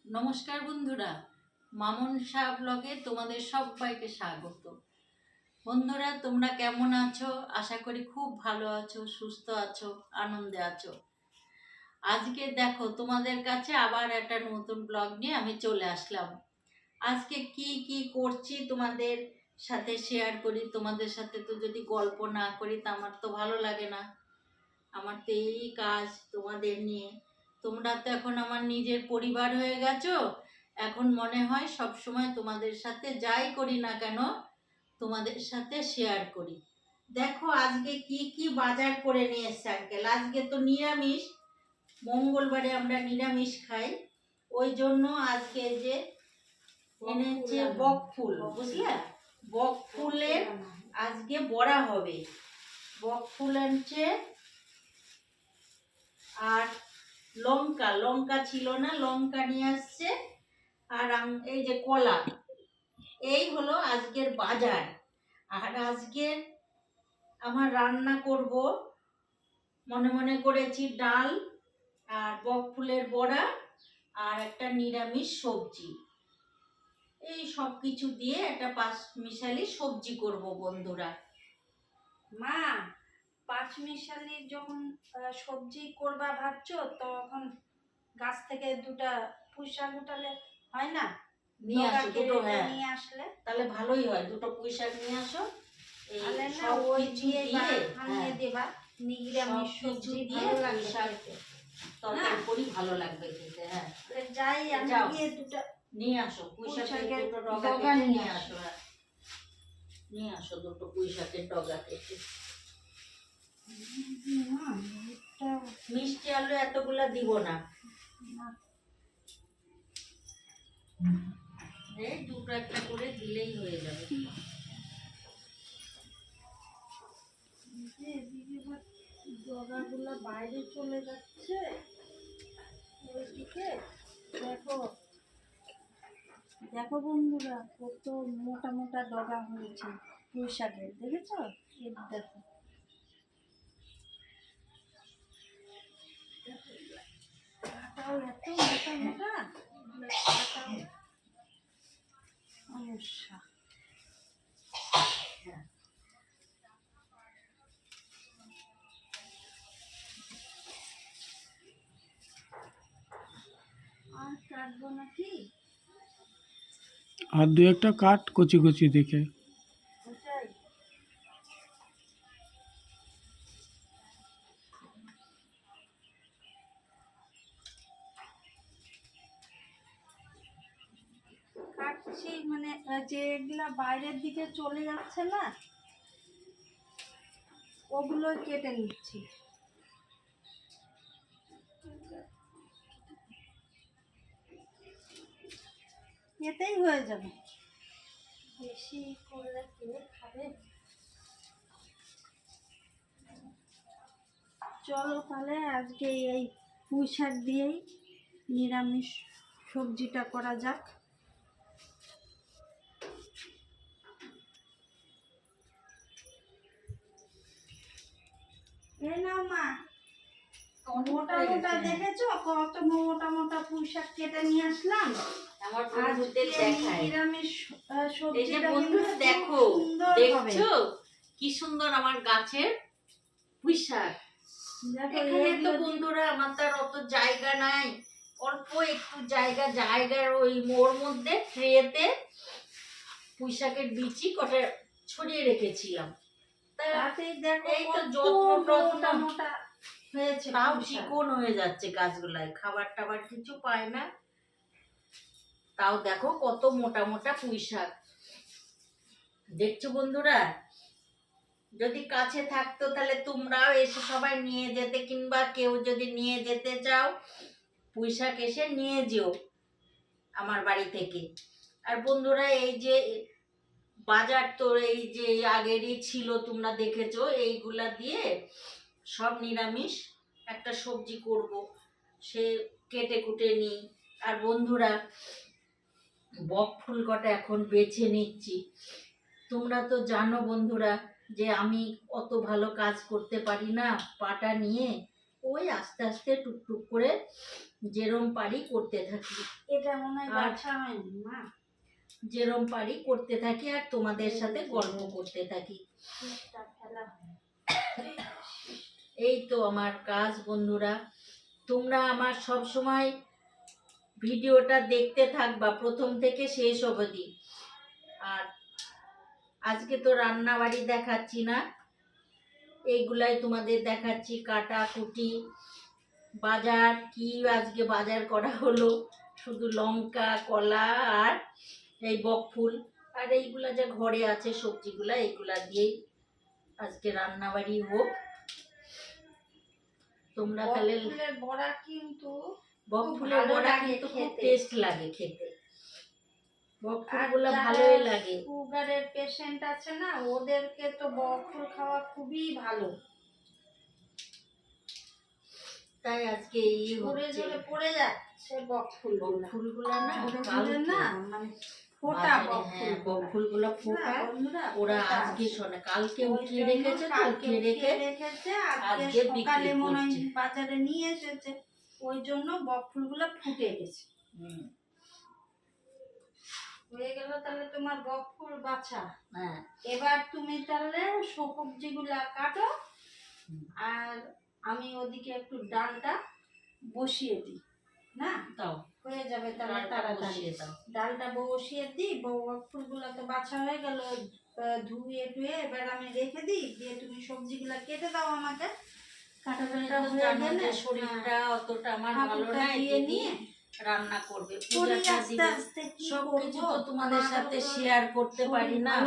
নমস্কার বন্ধুরা, মামুন শাহ ব্লগে তোমাদের সবাইকে স্বাগত। বন্ধুরা, তোমরা কেমন আছো? আশা করি খুব ভালো আছো, সুস্থ আছো, আনন্দে আছো। আজকে দেখো, তোমাদের কাছে আবার একটা নতুন ব্লগ নিয়ে আমি চলে আসলাম। আজকে কি কি করছি তোমাদের সাথে শেয়ার করি। তোমাদের সাথে তো যদি গল্প না করি তা আমার তো ভালো লাগে না। আমার তো এই কাজ তোমাদের নিয়ে। তোমরা তো এখন আমার নিজের পরিবার হয়ে গেছো। এখন মনে হয় সব সময় তোমাদের সাথে যাই করি না কেন তোমাদের সাথে শেয়ার করি। দেখো আজকে কি কি বাজার করে নিয়ে এসছে আঙ্কেল। আজকে তো নিরামিষ, মঙ্গলবারে আমরা নিরামিষ খাই। ওই জন্য আজকে যে এনেছে বক ফুল, বুঝলে? বক ফুলের আজকে বড়া হবে। বক ফুল আনছে, আর লঙ্কা লঙ্কা ছিল না, লঙ্কা নিয়ে আসছে। আর এই যে কলা। এই হলো আজকের বাজার। আর আজকে আমার রান্না করব, মনে মনে করেছি ডাল আর বক ফুলের বড়া আর একটা নিরামিষ সবজি। এই সব কিছু দিয়ে একটা পাঁচ মিশালি সবজি করব বন্ধুরা। মা, পাঁচ মিশালি যখন সবজি করবা ভাবছো, তখন গাছ থেকে দুটা পুঁই শাক উঠালে হয় না? নিয়ে আসো দুটো, হ্যাঁ নিয়ে আসলে তাহলে ভালোই হয়। দুটো পুঁই শাক নিয়ে আসো। তাহলে না সব ওই কিছু দিয়ে দিয়ে আনিয়ে দেবা, নিরামিষ সবজি দিয়ে পুঁই শাক তরকারি করি, ভালো লাগবে খেতে। হ্যাঁ যাই আমি যাও, গিয়ে দুটা নিয়ে আসো পুঁই শাকের দুটো ডগা ডগা কেটে নিয়ে নিয়ে আসো। হ্যাঁ নিয়ে আসো দুটো পুঁই শাকের ডগা কেটে। মিষ্টি আলু এতগুলা দিব না, এই দুটো একটা করে দিলেই হয়ে যাবে। ডগাগুলো বাইরে চলে যাচ্ছে ওইদিকে। দেখো দেখো বন্ধুরা, কত মোটা মোটা ডগা হয়েছে পুঁই শাকের, দেখেছো? এই দেখো, কাটাও এত মোটা মোটা, কাটাও সমস্যা। আর কাটবো নাকি? আর দু একটা কাঠ কচি কচি দেখে। ওটাই কাটছি, মানে যে এগুলা বাইরের দিকে চলে যাচ্ছে না, ওগুলো কেটে নিচ্ছি। এতেই হয়ে যাবে, বেশি করলে কে খাবে। চলো তাহলে আজকে এই পুঁই শাক দিয়েই নিরামিষ সবজিটা করা যাক। এই নাও মা, মোটা মোটা দেখেছো কত মোটা মোটা পুঁই শাক কেটে নিয়ে আসলাম। আমার বন্ধুদের দেখাই। নিরামিষ এই যে সবজিটা বন্ধুরা দেখো, দেখছো কি সুন্দর আমার গাছের পুঁই শাক। এখানে তো বন্ধুরা আমার তো আর অত জায়গা নাই, অল্প একটু জায়গার ওই মোড় মধ্যে ট্রেতে পুঁই শাকের বিচি কটা ছড়িয়ে রেখেছিলাম। তাতেই দেখো এই তো কত যত্ন মোটা হয়েছে, তাও চিকন হয়ে যাচ্ছে গাছগুলায়, খাবার টাবার কিছু পায় না। তাও দেখো কত মোটা মোটা পুঁই শাক। দেখছো বন্ধুরা, যদি কাছে থাকতো তাহলে তোমরাও এসে সবাই নিয়ে যেতে, কিংবা কেউ যদি নিয়ে যেতে চাও পুঁই শাক এসে নিয়ে যেও আমার বাড়ি থেকে। আর বন্ধুরা, এই যে বাজার তো এই যে আগেরই ছিল, তোমরা দেখেছো, এইগুলা দিয়ে সব নিরামিষ একটা সবজি করব, সে কেটে কুটে নিই। আর বন্ধুরা, বক ফুল কটা এখন বেছে নিচ্ছি। তোমরা তো জানো বন্ধুরা যে আমি অত ভালো কাজ করতে পারি না, পাটা নিয়ে ওই আস্তে আস্তে টুকটুক করে যেরম পারি করতে থাকি, এটা মনে হয় আর- বাছা হয়নি মা। যেরম পারি করতে থাকি আর তোমাদের সাথে গল্প করতে থাকি। শীষটা ফেলা হয়। এই তো আমার কাজ বন্ধুরা। তোমরা আমার সব সময় ভিডিওটা দেখতে থাকবা প্রথম থেকে শেষ অবধি। আর আজকে তো রান্না বাড়ি দেখাচ্ছি না, এইগুলাই তোমাদের দেখাচ্ছি, কাটা কুটি, বাজার কি আজকে বাজার করা হলো, শুধু লঙ্কা, কলা আর এই বকফুল, আর এইগুলা যা ঘরে আছে সবজিগুলা, এইগুলা দিয়েই আজকে রান্না বাড়ি হোক। তোমরা তাহলে বকফুলের বড়া কিন্তু বকফুলের ভালো বড়া লাগে কিন্তু খুব খেতে। টেস্ট লাগে খেতে, বকফুলগুলো আর ভালোই যারা লাগে। সুগারের পেশেন্ট আছে না, ওদেরকে তো বকফুল খাওয়া খুবই ভালো। তাই আজকে এই ঝরে হচ্ছে ঝরে পড়ে যাচ্ছে বকফুলগুলা। বকফুলগুলা না ঝরে ঝরে কালকে না, মানে ফোটা বাজারে, হ্যাঁ, বকফুলগুলো ফোটা, ওরা আজকে শোনে কালকে উঠিয়ে রেখেছে, তো উঠিয়ে রেখে রেখেছে, আজকে আজকে বিক্রি সকালে মনে হয় করছে। বাজারে নিয়ে এসেছে, ওই জন্য বকফুলগুলো ফুটে গেছে। হুম, হয়ে গেল তাহলে তোমার বকফুল বাছা। হ্যাঁ, এবার তুমি তাহলে সবজিগুলা কাটো, হুম। আর আমি ওদিকে একটু ডালটা বসিয়ে দিই না, দাও হয়ে যাবে তাহলে ডালটা তাড়াতাড়ি। বসিয়ে দাও। ডালটা বসিয়ে দিই, ফুলগুলো তো বাছা হয়ে গেল, ধুয়ে টুয়ে এবার আমি রেখে দিই, দিয়ে তুমি সবজিগুলা কেটে দাও আমাকে। তুমি কাটাটা তো হয়ে জানো গেলে যে শরীরটা অতটা আমার ভালো হাঁপুটা নাই, দিয়ে দিদি নিয়ে রান্না করবে, করি পূজাটা আস্তে দিবে, আস্তে কি সবকিছু করবো? তো তোমাদের আমারও সাথে তো শেয়ার করতে শরীর পারি না। ভালো